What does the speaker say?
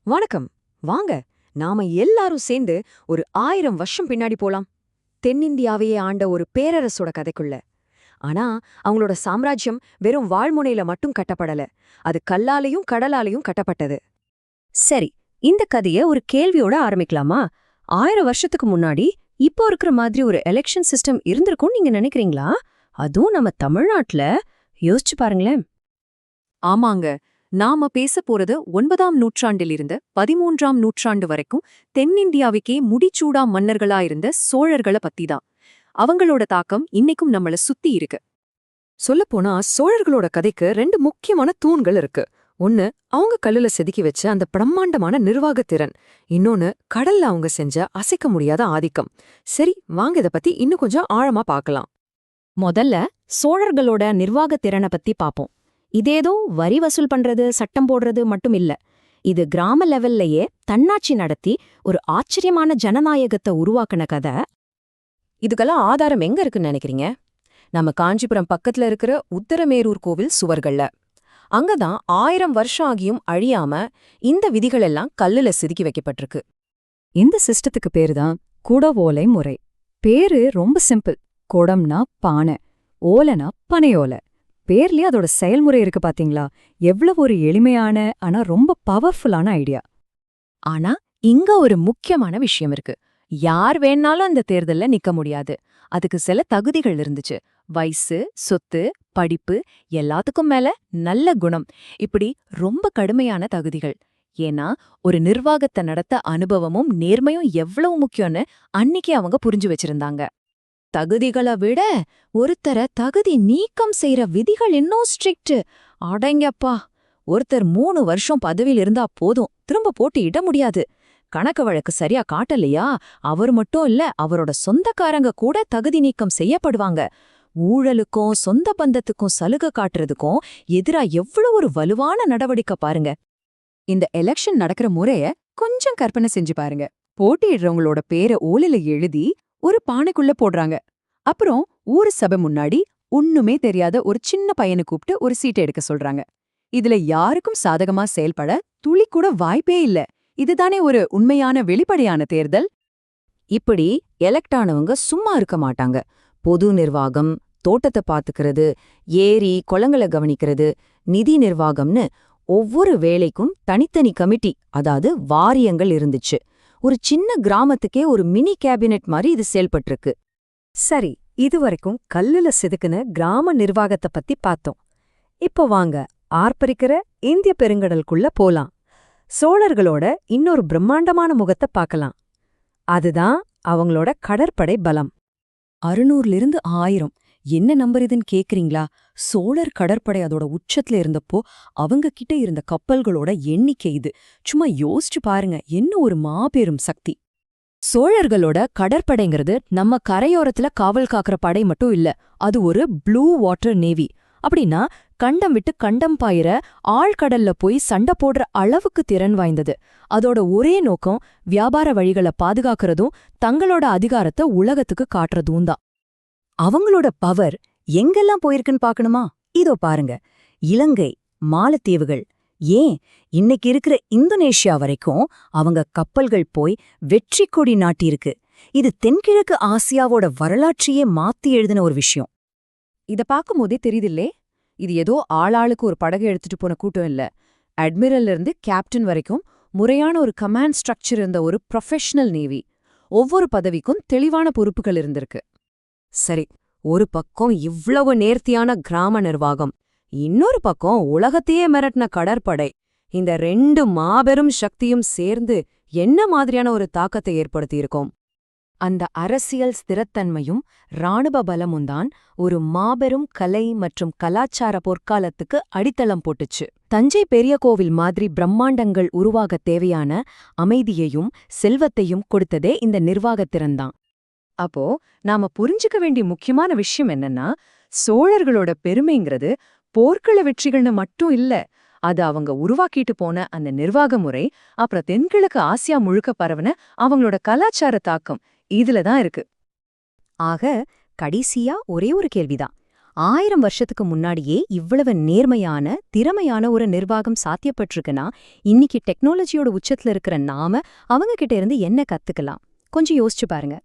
வணக்கம். வாங்க, நாம எல்லாரும் சேர்ந்து ஒரு 1000 வருஷம் பின்னாடி போலாம். தென்னிந்தியாவையே ஆண்ட ஒரு பேரரசோட கதைக்குள்ள. ஆனா அவங்களோட சாம்ராஜ்யம் வெறும் வாழ்முனையில மட்டும் கட்டப்படல, அது கல்லாலையும் கடலாலையும் கட்டப்பட்டது. சரி, இந்த கதைய ஒரு கேள்வியோட ஆரம்பிக்கலாமா? 1000 வருஷத்துக்கு முன்னாடி இப்போ இருக்கிற மாதிரி ஒரு எலெக்ஷன் சிஸ்டம் இருந்திருக்கும் நீங்க நினைக்கிறீங்களா? அதுவும் நம்ம தமிழ்நாட்டுல. யோசிச்சு பாருங்களேன். ஆமாங்க, நாம பேச போறது 9ஆம் நூற்றாண்டிலிருந்து 13ஆம் நூற்றாண்டு வரைக்கும் தென்னிந்தியாவுக்கே முடிச்சூடா மன்னர்களா இருந்த சோழர்களை பத்திதான். அவங்களோட தாக்கம் இன்னைக்கும் நம்மள சுத்தி இருக்கு. சொல்லப்போனா சோழர்களோட கதைக்கு 2 முக்கியமான தூண்கள் இருக்கு. ஒன்னு, அவங்க கல்லுல செதுக்கி வச்ச அந்த பிரம்மாண்டமான நிர்வாகத்திறன். இன்னொன்னு, கடல்ல அவங்க செஞ்ச அசைக்க முடியாத ஆதிக்கம். சரி, வாங்க இத பத்தி இன்னும் கொஞ்சம் ஆழமா பார்க்கலாம். முதல்ல சோழர்களோட நிர்வாகத் திறனை பத்தி பாப்போம். இதேதோ வரி வசூல் பண்றது, சட்டம் போடுறது மட்டும் இல்ல. இது கிராம லெவல்லையே தன்னாட்சி நடத்தி ஒரு ஆச்சரியமான ஜனநாயகத்தை உருவாக்குன கதை. இதுக்கெல்லாம் ஆதாரம் எங்க இருக்குன்னு நினைக்கிறீங்க? நம்ம காஞ்சிபுரம் பக்கத்துல இருக்கிற உத்தரமேரூர் கோவில் சுவர்கள்ல. அங்கதான் 1000 வருஷம் ஆகியும் அழியாம இந்த விதிகள் எல்லாம் கல்லுல செதுக்கி வைக்கப்பட்டிருக்கு. இந்த சிஸ்டத்துக்கு பேருதான் குடவோலை முறை. பேரு ரொம்ப சிம்பிள். குடம்னா பானை, ஓலைனா பனையோலை. பேர்லயே அதோட செயல்முறை இருக்கு பாத்தீங்களா? எவ்வளவு ஒரு எளிமையான ஆனா ரொம்ப பவர்ஃபுல்லான ஐடியா. ஆனா இங்க ஒரு முக்கியமான விஷயம் இருக்கு. யார் வேணாலும் அந்த தேர்தல்ல நிக்க முடியாது. அதுக்கு சில தகுதிகள் இருந்துச்சு. வயசு, சொத்து, படிப்பு, எல்லாத்துக்கும் மேல நல்ல குணம். இப்படி ரொம்ப கடுமையான தகுதிகள். ஏன்னா ஒரு நிர்வாகத்தை நடத்த அனுபவமும் நேர்மையும் எவ்வளவு முக்கியம்னு அன்னிக்கே அவங்க புரிஞ்சு வச்சிருந்தாங்க. தகுதிகளை விட ஒருத்தரை தகுதி நீக்கம் செய்யற விதிகள் இன்னும் ஸ்ட்ரிக்ட். அடங்கப்பா, ஒருத்தர் 3 வருஷம் பதவியில் இருந்தா போதும், திரும்ப போட்டியிட முடியாது. கணக்கு வழக்கு சரியா காட்டலையா, அவர் மட்டும் இல்ல, அவரோட சொந்தக்காரங்க கூட தகுதி நீக்கம் செய்யப்படுவாங்க. ஊழலுக்கும் சொந்த பந்தத்துக்கும் சலுகை காட்டுறதுக்கும் எதிரா எவ்வளவு ஒரு வலுவான நடவடிக்கை பாருங்க. இந்த எலெக்ஷன் நடக்கிற முறைய கொஞ்சம் கற்பனை செஞ்சு பாருங்க. போட்டியிடுறவங்களோட பேரை ஓலையில எழுதி ஒரு பானைக்குள்ள போடுறாங்க. அப்புறம் ஊரு சபை முன்னாடி ஒண்ணுமே தெரியாத ஒரு சின்ன பையனை கூப்பிட்டு ஒரு சீட்டை எடுக்க சொல்றாங்க. இதுல யாருக்கும் சாதகமா செயல்பட துளி கூட வாய்ப்பே இல்ல. இதுதானே ஒரு உண்மையான வெளிப்படையான தேர்தல்? இப்படி எலெக்ட் ஆனவங்க சும்மா இருக்க மாட்டாங்க. பொது நிர்வாகம், தோட்டத்தை பாத்துக்கிறது, ஏரி குளங்களை கவனிக்கிறது, நிதி நிர்வாகம்னு ஒவ்வொரு வேலைக்கும் தனித்தனி கமிட்டி, அதாவது வாரியங்கள் இருந்துச்சு. ஒரு சின்ன கிராமத்துக்கே ஒரு மினி கேபினெட் மாதிரி இது செயல்பட்டிருக்கு. சரி, இதுவரைக்கும் கல்லுல செதுக்குன கிராம நிர்வாகத்தை பத்தி பார்த்தோம். இப்போ வாங்க ஆர்ப்பரிக்கிற இந்திய பெருங்கடலுக்குள்ள போலாம். சோழர்களோட இன்னொரு பிரம்மாண்டமான முகத்தை பார்க்கலாம். அதுதான் அவங்களோட கடற்படை பலம். 600லிருந்து 1000. என்ன நம்பர் இதுன்னு கேக்குறீங்களா? சோழர் கடற்படை அதோட உச்சத்துல இருந்தப்போ அவங்க கிட்ட இருந்த கப்பல்களோட எண்ணிக்கை இது. சும்மா யோசிச்சு பாருங்க, என்ன ஒரு மாபெரும் சக்தி. சோழர்களோட கடற்படைங்கிறது நம்ம கரையோரத்துல காவல் காக்கிற படை மட்டும் இல்ல, அது ஒரு ப்ளூ வாட்டர் நேவி. அப்படின்னா கண்டம் விட்டு கண்டம் பாயிர ஆழ்கடல்ல போய் சண்டை போடுற அளவுக்கு திறன் வாய்ந்தது. அதோட ஒரே நோக்கம் வியாபார வழிகளை பாதுகாக்கிறதும் தங்களோட அதிகாரத்தை உலகத்துக்கு காட்டுறதும் தான். அவங்களோட பவர் எங்கெல்லாம் போயிருக்குன்னு பார்க்கணுமா? இதோ பாருங்க, இலங்கை, மாலத்தீவுகள், ஏன் இன்னைக்கு இருக்கிற இந்தோனேஷியா வரைக்கும் அவங்க கப்பல்கள் போய் வெற்றி கொடி நாட்டியிருக்கு. இது தென்கிழக்கு ஆசியாவோட வரலாற்றையே மாத்தி எழுதின ஒரு விஷயம். இத பார்க்கும்போதே தெரியுதில்லே, இது ஏதோ ஆளாளுக்கு ஒரு படகு எடுத்துட்டு போன கூட்டம் இல்ல. அட்மிரல்ல இருந்து கேப்டன் வரைக்கும் முறையான ஒரு கமாண்ட் ஸ்ட்ரக்சர் இருந்த ஒரு ப்ரொஃபஷனல் நேவி. ஒவ்வொரு பதவிக்கும் தெளிவான பொறுப்புகள் இருந்திருக்கு. சரி, ஒரு பக்கம் இவ்வளவு நேர்த்தியான கிராம நிர்வாகம், இன்னொரு பக்கம் உலகத்தையே மிரட்டின கடற்படை. இந்த 2 மாபெரும் சக்தியும் சேர்ந்து என்ன மாதிரியான ஒரு தாக்கத்தை ஏற்படுத்தியிருக்கோம்? அந்த அரசியல் ஸ்திரத்தன்மையும் இராணுவ பலமும் தான் ஒரு மாபெரும் கலை மற்றும் கலாச்சார பொற்காலத்துக்கு அடித்தளம் போட்டுச்சு. தஞ்சை பெரிய கோவில் மாதிரி பிரம்மாண்டங்கள் உருவாகத் தேவையான அமைதியையும் செல்வத்தையும் கொடுத்ததே இந்த நிர்வாகத்திறன்தான். அப்போ நாம புரிஞ்சுக்க வேண்டிய முக்கியமான விஷயம் என்னன்னா, சோழர்களோட பெருமைங்கிறது போர்க்கள வெற்றிகள்னு மட்டும் இல்ல, அது அவங்க உருவாக்கிட்டு போன அந்த நிர்வாக முறை, அப்புறம் தென்கிழக்கு ஆசியா முழுக்க பரவன அவங்களோட கலாச்சார தாக்கம், இதுலதான் இருக்கு. ஆக கடைசியா ஒரே ஒரு கேள்விதான். 1000 வருஷத்துக்கு முன்னாடியே இவ்வளவு நேர்மையான திறமையான ஒரு நிர்வாகம் சாத்தியப்பட்டிருக்குன்னா இன்னைக்கு டெக்னாலஜியோட உச்சத்துல இருக்கிற நாம அவங்க கிட்ட இருந்து என்ன கத்துக்கலாம்? கொஞ்சம் யோசிச்சு பாருங்க.